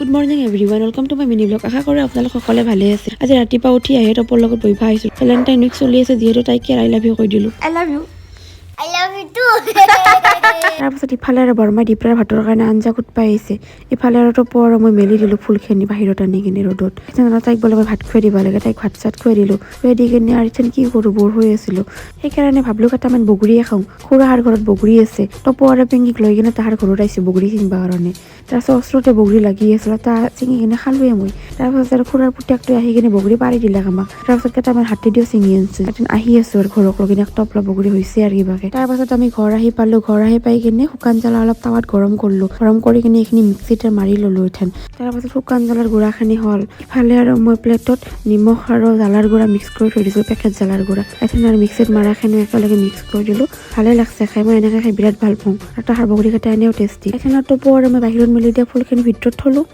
Good morning everyone, welcome to my mini blog. আশা কৰোঁ আপোনালোক সকলে ভালে আছে। আজি ৰাতিপুৱা উঠি আহি টপৰ লগত বহি আহিছোঁ। ভেলেণ্টাইন উইক চলি আছে যিহেতু তাইক আই লাভ ইউ কৈ দিলোঁ। I love you too. তাৰপাছত ইফালে আৰু বৰমাই দিপৰাৰ ভাতৰ কাৰণে আঞ্জা কুটপাই আহিছে। ইফালে আৰু টপৰ আৰু মই মেলি দিলোঁ ফুলখিনি বাহিৰত আনি কিনে ৰ'দত। তাইক বোলে মই ভাত খুৱাই দিব লাগে, তাইক ভাত চাত খুৱাই দিলোঁ। খুৱাই দি কিনে আৰু কি কৰোঁ, বৰ হৈ আছিলোঁ। সেইকাৰণে ভাবলোঁ কেইটামান বগৰীয়ে খাওঁ। খুৰাহাৰ ঘৰত বগৰী আছে। টপৰ আৰু পেংগীক লৈ কিনে তাহাৰ ঘৰত আহিছোঁ বগৰী ছিঙিবৰ কাৰণে। তাৰপাছত ওচৰতে বগৰী লাগি আছিল, তাৰ ছিঙি কিনে খালোৱে মই। তাৰপাছত আৰু খুৰাৰ পুতেকটোৱে আহি কিনে বগৰী পাৰি দিলে আমাক। তাৰপাছত কেইটামান হাতে দিও ছিঙি আনিছোঁ। আহি আছোঁ আৰু ঘৰক লৈ কিনে টপলা বগৰী হৈছে আৰু কিবাকে। তাৰপাছত আমি ঘৰ আহি পালোঁ। ঘৰ আহি পাই কিনে শুকান জ্বালা অলপ টাৱাত গৰম কৰিলোঁ। গৰম কৰি কিনে এইখিনি মিক্সিতে মাৰি ল'লোঁ এঠান। তাৰপাছত শুকান জ্বালাৰ গুড়াখিনি হ'ল। ইফালে আৰু মই প্লেটত নিমখ আৰু জ্বালাৰ গুড়া মিক্স কৰি থৈ দিছোঁ, পেকেট জ্বালাৰ গুড়া। এঠান আৰু মিক্সিত মাৰাখিনি একেলগে মিক্স কৰি দিলোঁ। ভালে লাগছে খাই, মই এনেকৈ খাই বিৰাট ভাল পাওঁ। আৰু তাহাৰ বগৰীকেইটা এনেও টেষ্টি। এঠানত টপু আৰু মই বাহিৰত মেলি দিয়া ফুলখিনি ভিতৰত থলোঁ।